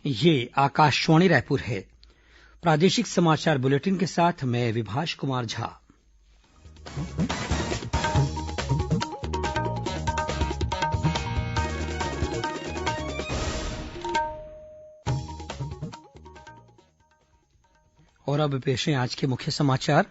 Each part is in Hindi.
ये आकाशवाणी रायपुर है। प्रादेशिक समाचार बुलेटिन के साथ मैं विभाष कुमार झा। और अब पेश है आज के मुख्य समाचार।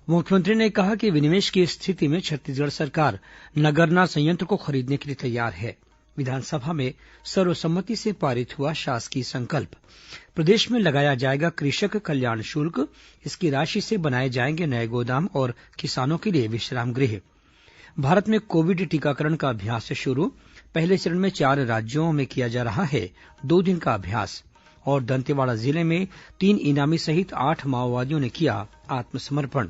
मुख्यमंत्री ने कहा कि विनिवेश की स्थिति में छत्तीसगढ़ सरकार नगरनार संयंत्र को खरीदने के लिए तैयार है। विधानसभा में सर्वसम्मति से पारित हुआ शासकीय संकल्प। प्रदेश में लगाया जाएगा कृषक कल्याण शुल्क। इसकी राशि से बनाए जाएंगे नए गोदाम और किसानों के लिए विश्राम गृह। भारत में कोविड टीकाकरण का अभ्यास शुरू। पहले चरण में 4 राज्यों में किया जा रहा है 2 दिन का अभ्यास। और दंतेवाड़ा जिले में 3 इनामी सहित 8 माओवादियों ने किया आत्मसमर्पण।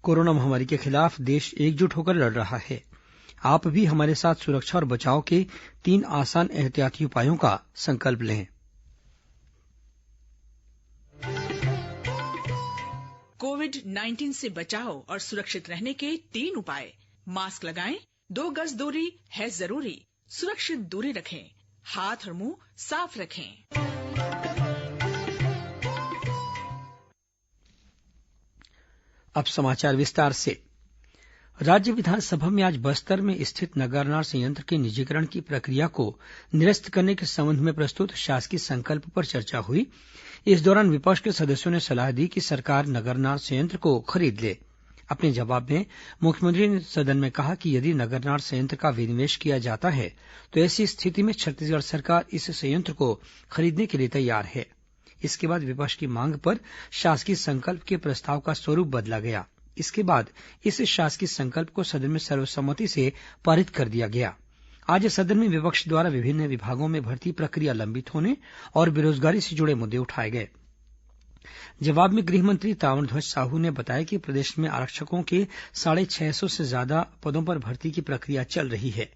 कोरोना महामारी के खिलाफ देश एकजुट होकर लड़ रहा है। आप भी हमारे साथ सुरक्षा और बचाव के 3 आसान एहतियाती उपायों का संकल्प लें। कोविड-19 से बचाव और सुरक्षित रहने के 3 उपाय। मास्क लगाएं, 2 गज दूरी है जरूरी, सुरक्षित दूरी रखें, हाथ और मुंह साफ रखें। अब समाचार विस्तार से। राज्य विधानसभा में आज बस्तर में स्थित नगरनार संयंत्र के निजीकरण की प्रक्रिया को निरस्त करने के संबंध में प्रस्तुत शासकीय संकल्प पर चर्चा हुई। इस दौरान विपक्ष के सदस्यों ने सलाह दी कि सरकार नगरनार संयंत्र को खरीद ले। अपने जवाब में मुख्यमंत्री ने सदन में कहा कि यदि नगरनार संयंत्र का विनिवेश किया जाता है तो ऐसी स्थिति में छत्तीसगढ़ सरकार इस संयंत्र को खरीदने के लिए तैयार है। इसके बाद विपक्ष की मांग पर शासकीय संकल्प के प्रस्ताव का स्वरूप बदला गया। इसके बाद इस शासकीय संकल्प को सदन में सर्वसम्मति से पारित कर दिया गया। आज सदन में विपक्ष द्वारा विभिन्न विभागों में भर्ती प्रक्रिया लंबित होने और बेरोजगारी से जुड़े मुद्दे उठाए गए। जवाब में गृह मंत्री ताम्रध्वज साहू ने बताया कि प्रदेश में आरक्षकों के 650 से ज्यादा पदों पर भर्ती की प्रक्रिया चल रही है।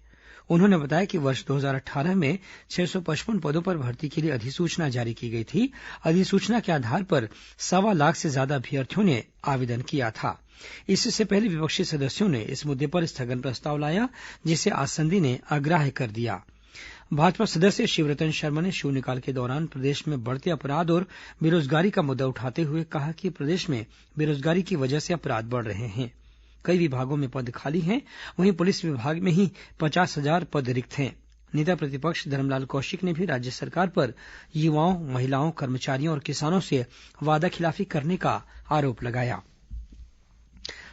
उन्होंने बताया कि वर्ष 2018 में 655 पदों पर भर्ती के लिए अधिसूचना जारी की गई थी। अधिसूचना के आधार पर 1.25 लाख से ज्यादा अभ्यर्थियों ने आवेदन किया था। इससे पहले विपक्षी सदस्यों ने इस मुद्दे पर स्थगन प्रस्ताव लाया, जिसे आसंदी ने अग्राह्य कर दिया। भाजपा सदस्य शिवरतन शर्मा ने शून्यकाल के दौरान प्रदेश में बढ़ते अपराध और बेरोजगारी का मुद्दा उठाते हुए कहा कि प्रदेश में बेरोजगारी की वजह से अपराध बढ़ रहे हैं। कई विभागों में पद खाली हैं, वहीं पुलिस विभाग में ही 50,000 पद रिक्त हैं। नेता प्रतिपक्ष धरमलाल कौशिक ने भी राज्य सरकार पर युवाओं, महिलाओं, कर्मचारियों और किसानों से वादाखिलाफी करने का आरोप लगाया।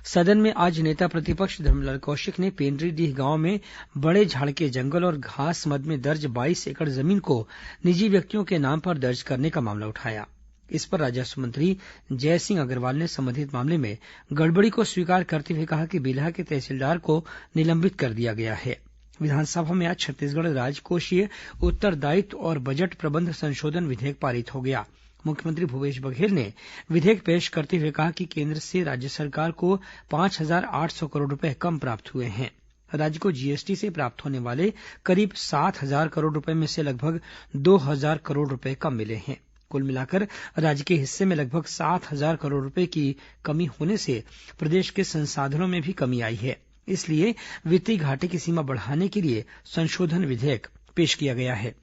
सदन में आज नेता प्रतिपक्ष धरमलाल कौशिक ने पेंड्रीडीह गांव में बड़े झाड़ के जंगल और घास मद में दर्ज 22 एकड़ जमीन को निजी व्यक्तियों के नाम पर दर्ज करने का मामला उठाया। इस पर राजस्व मंत्री जयसिंह अग्रवाल ने संबंधित मामले में गड़बड़ी को स्वीकार करते हुए कहा कि बिल्हा के तहसीलदार को निलंबित कर दिया गया है। विधानसभा में आज छत्तीसगढ़ राजकोषीय उत्तरदायित्व और बजट प्रबंध संशोधन विधेयक पारित हो गया। मुख्यमंत्री भूपेश बघेल ने विधेयक पेश करते हुए कहा कि केंद्र से राज्य सरकार को 5,800 करोड़ रुपए कम प्राप्त हुए हैं। राज्य को जीएसटी से प्राप्त होने वाले करीब 7,000 करोड़ रुपए में से लगभग 2,000 करोड़ रुपए कम मिले हैं। कुल मिलाकर राज्य के हिस्से में लगभग 7,000 करोड़ रुपए की कमी होने से प्रदेश के संसाधनों में भी कमी आई है। इसलिए वित्तीय घाटे की सीमा बढ़ाने के लिए संशोधन विधेयक पेश किया गया है।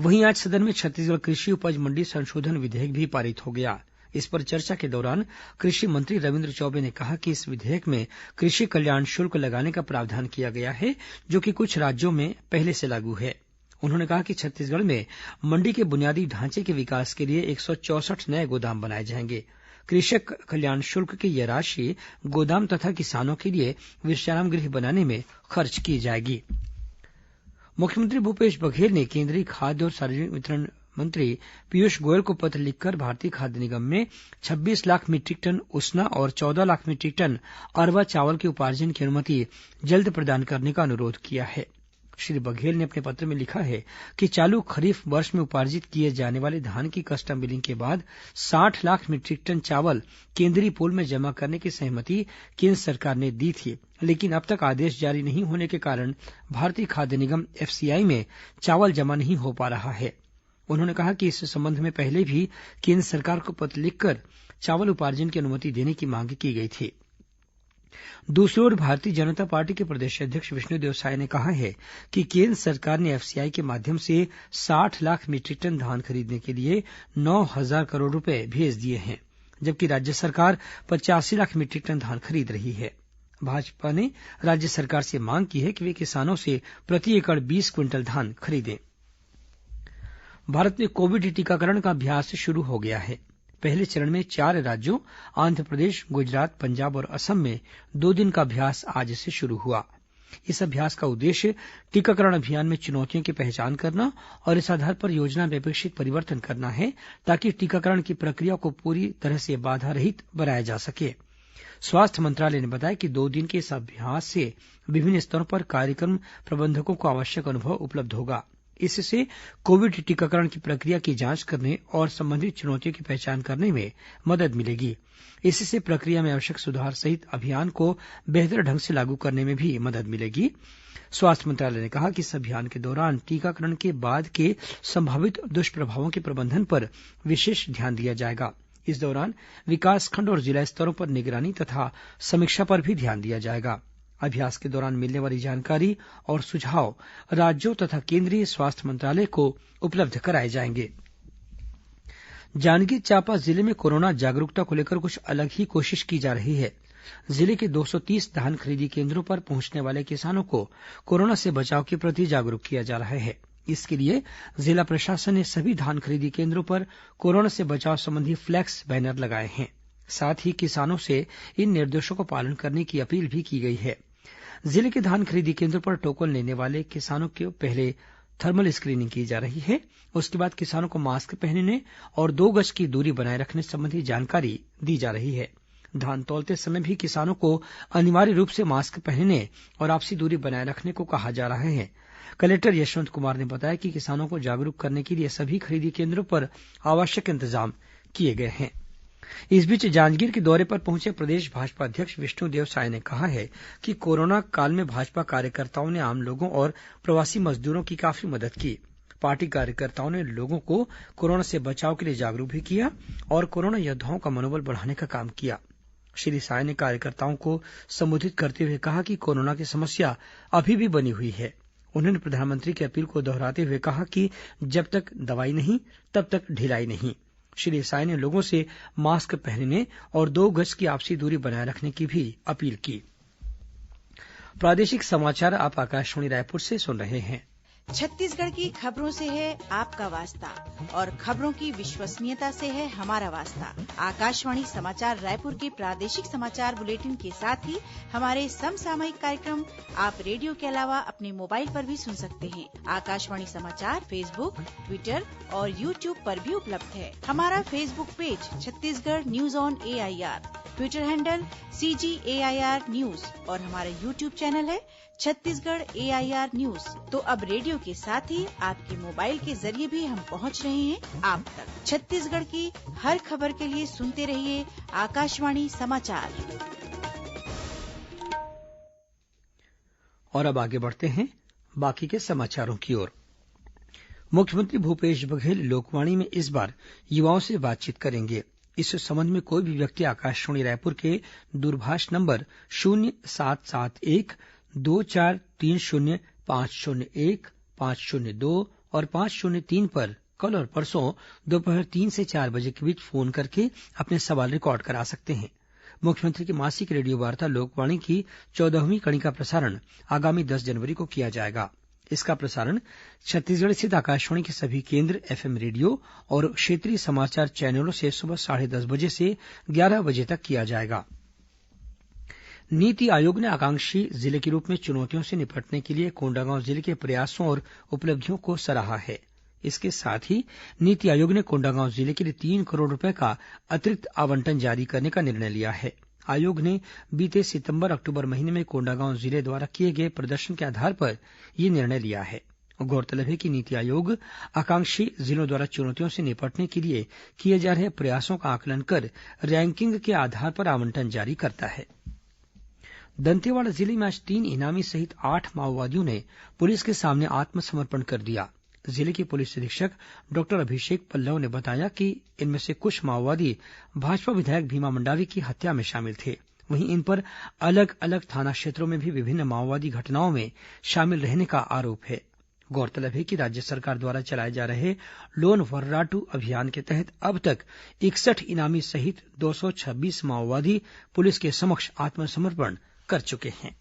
वहीं आज सदन में छत्तीसगढ़ कृषि उपज मंडी संशोधन विधेयक भी पारित हो गया। इस पर चर्चा के दौरान कृषि मंत्री रविन्द्र चौबे ने कहा कि इस विधेयक में कृषि कल्याण शुल्क लगाने का प्रावधान किया गया है, जो कि कुछ राज्यों में पहले से लागू है। उन्होंने कहा कि छत्तीसगढ़ में मंडी के बुनियादी ढांचे के विकास के लिए 164 नए गोदाम बनाए जाएंगे। कृषक कल्याण शुल्क की यह राशि गोदाम तथा किसानों के लिए विश्राम गृह बनाने में खर्च की जाएगी। मुख्यमंत्री भूपेश बघेल ने केंद्रीय खाद्य और सार्वजनिक वितरण मंत्री पीयूष गोयल को पत्र लिखकर भारतीय खाद्य निगम में 26 लाख मीट्रिक टन उसना और 14 लाख मीट्रिक टन अरवा चावल के उपार्जन की अनुमति जल्द प्रदान करने का अनुरोध किया है। श्री बघेल ने अपने पत्र में लिखा है कि चालू खरीफ वर्ष में उपार्जित किए जाने वाले धान की कस्टम मिलिंग के बाद 60 लाख मीट्रिक टन चावल केंद्रीय पूल में जमा करने की सहमति केंद्र सरकार ने दी थी, लेकिन अब तक आदेश जारी नहीं होने के कारण भारतीय खाद्य निगम एफसीआई में चावल जमा नहीं हो पा रहा है। उन्होंने कहा कि इस संबंध में पहले भी केंद्र सरकार को पत्र लिखकर चावल उपार्जन की अनुमति देने की मांग की गई थी। दूसरी ओर भारतीय जनता पार्टी के प्रदेश अध्यक्ष विष्णुदेव साय ने कहा है कि केन्द्र सरकार ने एफसीआई के माध्यम से 60 लाख मीट्रिक टन धान खरीदने के लिए 9,000 करोड़ रुपए भेज दिए हैं, जबकि राज्य सरकार 85 लाख मीट्रिक टन धान खरीद रही है। भाजपा ने राज्य सरकार से मांग की है कि वे किसानों से प्रति एकड़ 20 क्विंटल धान खरीदें। भारत में कोविड टीकाकरण का अभ्यास शुरू हो गया है। पहले चरण में 4 राज्यों आंध्रप्रदेश, गुजरात, पंजाब और असम में 2 दिन का अभ्यास आज से शुरू हुआ। इस अभ्यास का उद्देश्य टीकाकरण अभियान में चुनौतियों की पहचान करना और इस आधार पर योजना में अपेक्षित परिवर्तन करना है, ताकि टीकाकरण की प्रक्रिया को पूरी तरह से बाधा रहित बनाया जा सके। स्वास्थ्य मंत्रालय ने बताया कि 2 दिन के इस अभ्यास से विभिन्न स्तरों पर कार्यक्रम प्रबंधकों को आवश्यक अनुभव उपलब्ध होगा। इससे कोविड टीकाकरण की प्रक्रिया की जांच करने और संबंधित चुनौतियों की पहचान करने में मदद मिलेगी। इससे प्रक्रिया में आवश्यक सुधार सहित अभियान को बेहतर ढंग से लागू करने में भी मदद मिलेगी। स्वास्थ्य मंत्रालय ने कहा कि इस अभियान के दौरान टीकाकरण के बाद के संभावित दुष्प्रभावों के प्रबंधन पर विशेष ध्यान दिया जाएगा। इस दौरान विकासखंड और जिला स्तरों पर निगरानी तथा समीक्षा पर भी ध्यान दिया जाएगा। अभ्यास के दौरान मिलने वाली जानकारी और सुझाव राज्यों तथा केंद्रीय स्वास्थ्य मंत्रालय को उपलब्ध कराए जाएंगे। जांजगीर चांपा जिले में कोरोना जागरूकता को लेकर कुछ अलग ही कोशिश की जा रही है। जिले के 230 धान खरीदी केंद्रों पर पहुंचने वाले किसानों को कोरोना से बचाव के प्रति जागरूक किया जा रहा है। इसके लिए जिला प्रशासन ने सभी धान खरीदी केंद्रों पर कोरोना से बचाव संबंधी फ्लैक्स बैनर लगाए हैं। साथ ही किसानों से इन निर्देशों का पालन करने की अपील भी की गई है। जिले के धान खरीदी केंद्रों पर टोकन लेने वाले किसानों की पहले थर्मल स्क्रीनिंग की जा रही है। उसके बाद किसानों को मास्क पहनने और 2 गज की दूरी बनाए रखने संबंधी जानकारी दी जा रही है। धान तौलते समय भी किसानों को अनिवार्य रूप से मास्क पहनने और आपसी दूरी बनाए रखने को कहा जा रहा है। कलेक्टर यशवंत कुमार ने बताया कि किसानों को जागरूक करने के लिए सभी खरीदी केंद्रों पर आवश्यक इंतजाम किए गए हैं। इस बीच जांजगीर के दौरे पर पहुंचे प्रदेश भाजपा अध्यक्ष विष्णुदेव साय ने कहा है कि कोरोना काल में भाजपा कार्यकर्ताओं ने आम लोगों और प्रवासी मजदूरों की काफी मदद की। पार्टी कार्यकर्ताओं ने लोगों को कोरोना से बचाव के लिए जागरूक भी किया और कोरोना योद्धाओं का मनोबल बढ़ाने का काम किया। श्री साय ने कार्यकर्ताओं को संबोधित करते हुए कहा कि कोरोना की समस्या अभी भी बनी हुई है। उन्होंने प्रधानमंत्री की अपील को दोहराते हुए कहा कि जब तक दवाई नहीं तब तक ढिलाई नहीं। श्री साय ने लोगों से मास्क पहनने और 2 गज की आपसी दूरी बनाए रखने की भी अपील की। प्रादेशिक समाचार आप आकाशवाणी रायपुर से सुन रहे हैं। छत्तीसगढ़ की खबरों से है आपका वास्ता और खबरों की विश्वसनीयता से है हमारा वास्ता। आकाशवाणी समाचार रायपुर के प्रादेशिक समाचार बुलेटिन के साथ ही हमारे समसामयिक कार्यक्रम आप रेडियो के अलावा अपने मोबाइल पर भी सुन सकते हैं। आकाशवाणी समाचार फेसबुक, ट्विटर और यूट्यूब पर भी उपलब्ध है। हमारा Facebook page Chhattisgarh news on AIR, Twitter handle CGAIR news और हमारा यूट्यूब चैनल है छत्तीसगढ़ AIR न्यूज। तो अब रेडियो के साथ ही आपके मोबाइल के जरिए भी हम पहुंच रहे हैं आप तक। छत्तीसगढ़ की हर खबर के लिए सुनते रहिए आकाशवाणी समाचार। और अब आगे बढ़ते हैं बाकी के समाचारों की ओर। मुख्यमंत्री भूपेश बघेल लोकवाणी में इस बार युवाओं से बातचीत करेंगे। इस संबंध में कोई भी व्यक्ति आकाशवाणी रायपुर के दूरभाष नंबर 0771-2430-501, 502 और 503 पर कल और परसों दोपहर 3 से 4 बजे के बीच फोन करके अपने सवाल रिकॉर्ड करा सकते हैं। मुख्यमंत्री की मासिक रेडियो वार्ता लोकवाणी की 14वीं कड़ी का प्रसारण आगामी 10 जनवरी को किया जाएगा। इसका प्रसारण छत्तीसगढ़ स्थित आकाशवाणी के सभी केंद्र, FM रेडियो और क्षेत्रीय समाचार चैनलों से सुबह 10:30 बजे से 11 बजे तक किया जाएगा। नीति आयोग ने आकांक्षी जिले के रूप में चुनौतियों से निपटने के लिए कोंडागांव जिले के प्रयासों और उपलब्धियों को सराहा है। इसके साथ ही नीति आयोग ने कोंडागांव जिले के लिए 3 करोड़ रुपए का अतिरिक्त आवंटन जारी करने का निर्णय लिया है। आयोग ने बीते सितंबर-अक्टूबर महीने में कोंडागांव जिले द्वारा किए गए प्रदर्शन के आधार पर यह निर्णय लिया है। गौरतलब है कि नीति आयोग आकांक्षी जिलों द्वारा चुनौतियों से निपटने के लिए किए जा रहे प्रयासों का आकलन कर रैंकिंग के आधार पर आवंटन जारी करता है। दंतेवाड़ा जिले में आज 3 इनामी सहित 8 माओवादियों ने पुलिस के सामने आत्मसमर्पण कर दिया। जिले के पुलिस अधीक्षक डॉक्टर अभिषेक पल्लव ने बताया कि इनमें से कुछ माओवादी भाजपा विधायक भीमा मंडावी की हत्या में शामिल थे। वहीं इन पर अलग अलग थाना क्षेत्रों में भी विभिन्न माओवादी घटनाओं में शामिल रहने का आरोप है। गौरतलब है कि राज्य सरकार द्वारा चलाए जा रहे लोन वर्राटू अभियान के तहत अब तक 61 इनामी सहित 226 माओवादी पुलिस के समक्ष आत्मसमर्पण कर चुके हैं।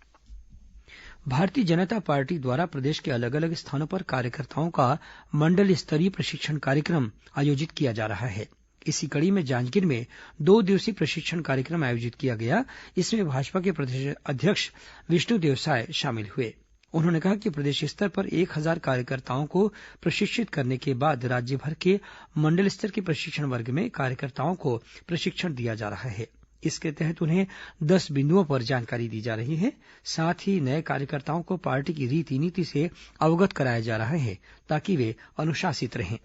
भारतीय जनता पार्टी द्वारा प्रदेश के अलग अलग स्थानों पर कार्यकर्ताओं का मंडल स्तरीय प्रशिक्षण कार्यक्रम आयोजित किया जा रहा है। इसी कड़ी में जांजगीर में 2 दिवसीय प्रशिक्षण कार्यक्रम आयोजित किया गया। इसमें भाजपा के प्रदेश अध्यक्ष विष्णुदेव साय शामिल हुए। उन्होंने कहा कि प्रदेश स्तर पर 1000 कार्यकर्ताओं को प्रशिक्षित करने के बाद राज्य भर के मंडल स्तर के प्रशिक्षण वर्ग में कार्यकर्ताओं को प्रशिक्षण दिया जा रहा है। इसके तहत उन्हें 10 बिंदुओं पर जानकारी दी जा रही है। साथ ही नए कार्यकर्ताओं को पार्टी की रीति नीति से अवगत कराया जा रहा है ताकि वे अनुशासित रहें।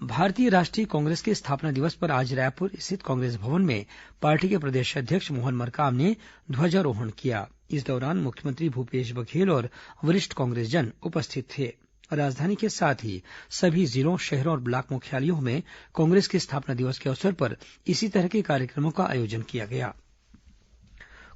भारतीय राष्ट्रीय कांग्रेस के स्थापना दिवस पर आज रायपुर स्थित कांग्रेस भवन में पार्टी के प्रदेश अध्यक्ष मोहन मरकाम ने ध्वजारोहण किया। इस दौरान मुख्यमंत्री भूपेश बघेल और वरिष्ठ कांग्रेसजन उपस्थित थे। राजधानी के साथ ही सभी जिलों, शहरों और ब्लॉक मुख्यालयों में कांग्रेस के स्थापना दिवस के अवसर पर इसी तरह के कार्यक्रमों का आयोजन किया गया।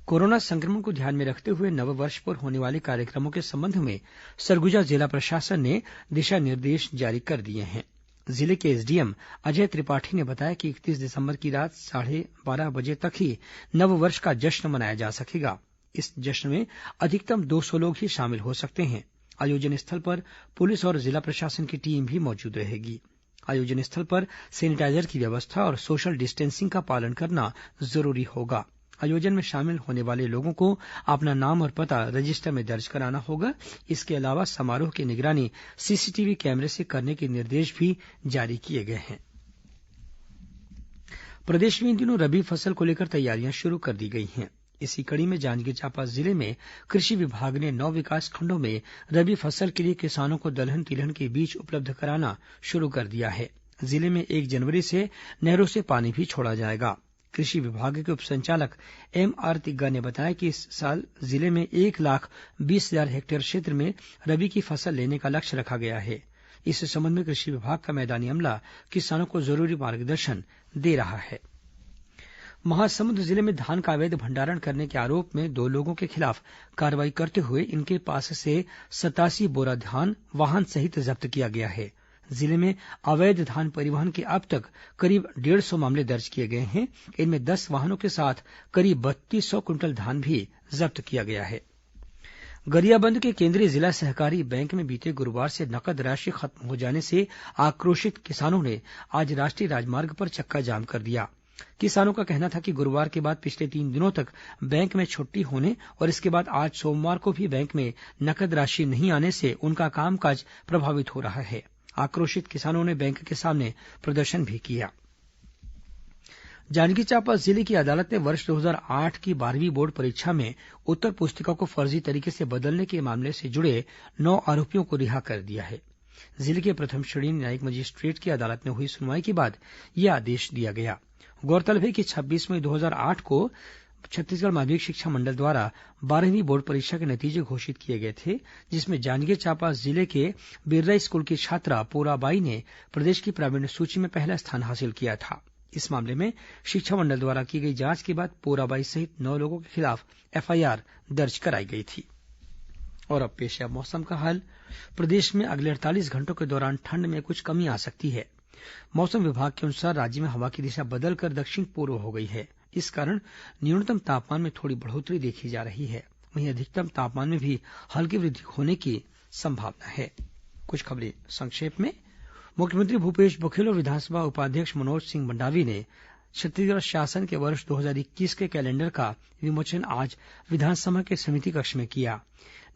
कोरोना संक्रमण को ध्यान में रखते हुए नववर्ष पर होने वाले कार्यक्रमों के संबंध में सरगुजा जिला प्रशासन ने दिशा निर्देश जारी कर दिए हैं। जिले के एसडीएम अजय त्रिपाठी ने बताया कि 31 दिसंबर की रात 12:30 बजे तक ही नववर्ष का जश्न मनाया जा सकेगा। इस जश्न में अधिकतम 200 लोग ही शामिल हो सकते हैं। आयोजन स्थल पर पुलिस और जिला प्रशासन की टीम भी मौजूद रहेगी। आयोजन स्थल पर सैनिटाइजर की व्यवस्था और सोशल डिस्टेंसिंग का पालन करना जरूरी होगा। आयोजन में शामिल होने वाले लोगों को अपना नाम और पता रजिस्टर में दर्ज कराना होगा। इसके अलावा समारोह की निगरानी सीसीटीवी कैमरे से करने के निर्देश भी जारी किए गए हैं। प्रदेश में इन दिनों रबी फसल को लेकर तैयारियां शुरू कर दी गई हैं। इसी कड़ी में जांजगीर चांपा जिले में कृषि विभाग ने 9 विकासखंडों में रबी फसल के लिए किसानों को दलहन तिलहन के बीज उपलब्ध कराना शुरू कर दिया है। जिले में 1 जनवरी से नहरों से पानी भी छोड़ा जाएगा। कृषि विभाग के उप संचालक एमआर तिग्गा ने बताया कि इस साल जिले में 1,20,000 हेक्टेयर क्षेत्र में रबी की फसल लेने का लक्ष्य रखा गया है। इस संबंध में कृषि विभाग का मैदानी अमला किसानों को जरूरी मार्गदर्शन दे रहा है। महासमुंद जिले में धान का अवैध भंडारण करने के आरोप में 2 लोगों के खिलाफ कार्रवाई करते हुए इनके पास से 87 बोरा धान वाहन सहित जब्त किया गया है। जिले में अवैध धान परिवहन के अब तक करीब 150 मामले दर्ज किए गए हैं। इनमें 10 वाहनों के साथ करीब 3200 क्विंटल धान भी जब्त किया गया है। गरियाबंद के केंद्रीय जिला सहकारी बैंक में बीते गुरुवार से नकद राशि खत्म हो जाने से आक्रोशित किसानों ने आज राष्ट्रीय राजमार्ग पर चक्काजाम कर दिया। किसानों का कहना था कि गुरुवार के बाद पिछले 3 दिनों तक बैंक में छुट्टी होने और इसके बाद आज सोमवार को भी बैंक में नकद राशि नहीं आने से उनका कामकाज प्रभावित हो रहा है। आक्रोशित किसानों ने बैंक के सामने प्रदर्शन भी किया। जांजगीर चांपा जिले की अदालत ने वर्ष 2008 की 12वीं बोर्ड परीक्षा में उत्तर पुस्तिका को फर्जी तरीके से बदलने के मामले से जुड़े 9 आरोपियों को रिहा कर दिया है। जिले के प्रथम श्रेणी न्यायिक मजिस्ट्रेट की अदालत में हुई सुनवाई के बाद यह आदेश दिया गया। गौरतलब है कि 26 मई 2008 को छत्तीसगढ़ माध्यमिक शिक्षा मंडल द्वारा 12वीं बोर्ड परीक्षा के नतीजे घोषित किए गए थे, जिसमें जांजगीर चांपा जिले के बिर्रा स्कूल की छात्रा पोराबाई ने प्रदेश की प्रावीण्य सूची में पहला स्थान हासिल किया था। इस मामले में शिक्षा मंडल द्वारा की गई जांच के बाद पोराबाई सहित 9 लोगों के खिलाफ एफआईआर दर्ज कराई गई थी। और अब पेश है मौसम का हाल। प्रदेश में अगले 48 घंटों के दौरान ठंड में कुछ कमी आ सकती है। मौसम विभाग के अनुसार राज्य में हवा की दिशा बदलकर दक्षिण पूर्व हो गई है। इस कारण न्यूनतम तापमान में थोड़ी बढ़ोतरी देखी जा रही है। वहीं अधिकतम तापमान में भी हल्की वृद्धि होने की संभावना है। कुछ खबरें संक्षेप में। मुख्यमंत्री भूपेश बघेल और विधानसभा उपाध्यक्ष मनोज सिंह मंडावी ने छत्तीसगढ़ शासन के वर्ष 2021 के कैलेंडर का विमोचन आज विधानसभा के समिति कक्ष में किया।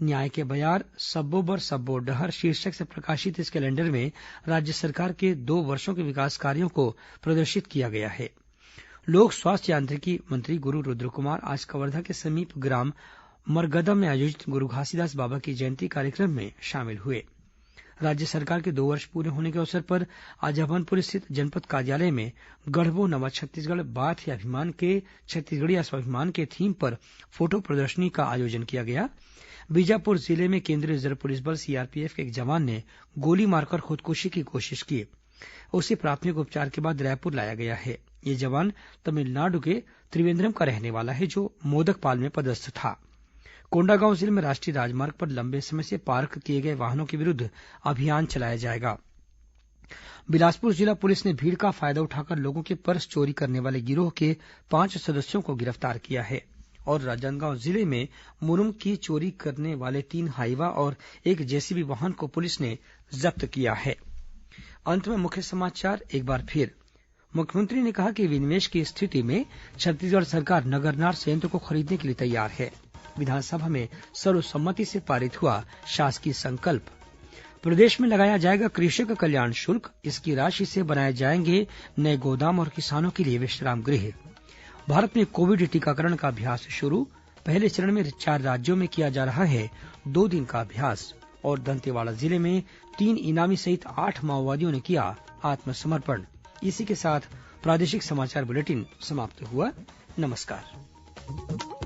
न्याय के बयार सब्बो बर सब्बो डहर शीर्षक से प्रकाशित इस कैलेंडर में राज्य सरकार के 2 वर्षों के विकास कार्यों को प्रदर्शित किया गया है। लोक स्वास्थ्य यांत्रिकी मंत्री गुरु रुद्रकुमार आज कवर्धा के समीप ग्राम मरगदम में आयोजित गुरु घासीदास बाबा की जयंती कार्यक्रम में शामिल हुए। राज्य सरकार के 2 वर्ष पूरे होने के अवसर पर आज अभनपुर स्थित जनपद कार्यालय में गढ़बो नवा छत्तीसगढ़ बात या अभिमान के छत्तीसगढ़ी स्वाभिमान के थीम पर फोटो प्रदर्शनी का आयोजन किया गया। बीजापुर जिले में केंद्रीय रिजर्व पुलिस बल सीआरपीएफ के एक जवान ने गोली मारकर खुदकुशी की कोशिश की। उसे प्राथमिक उपचार के बाद रायपुर लाया गया है। ये जवान तमिलनाडु के त्रिवेंद्रम का रहने वाला है, जो मोदकपाल में पदस्थ था। कोंडागांव जिले में राष्ट्रीय राजमार्ग पर लंबे समय से पार्क किए गए वाहनों के विरुद्ध अभियान चलाया जाएगा। बिलासपुर जिला पुलिस ने भीड़ का फायदा उठाकर लोगों के पर्स चोरी करने वाले गिरोह के 5 सदस्यों को गिरफ्तार किया है। और राजनांदगांव जिले में मुरम की चोरी करने वाले 3 हाईवा और 1 जेसीबी वाहन को पुलिस ने जब्त किया है। अंत में मुख्य समाचार एक बार फिर। मुख्यमंत्री ने कहा कि विनिवेश की स्थिति में छत्तीसगढ़ सरकार नगरनार संयंत्र को खरीदने के लिए तैयार है। विधानसभा में सर्वसम्मति से पारित हुआ शासकीय संकल्प। प्रदेश में लगाया जाएगा कृषक कल्याण शुल्क, इसकी राशि से बनाए जाएंगे नए गोदाम और किसानों के लिए विश्राम गृह। भारत में कोविड टीकाकरण का अभ्यास शुरू, पहले चरण में 4 राज्यों में किया जा रहा है 2 दिन का अभ्यास। और दंतेवाड़ा जिले में 3 इनामी सहित 8 माओवादियों ने किया आत्मसमर्पण। इसी के साथ प्रादेशिक समाचार बुलेटिन समाप्त हुआ। नमस्कार।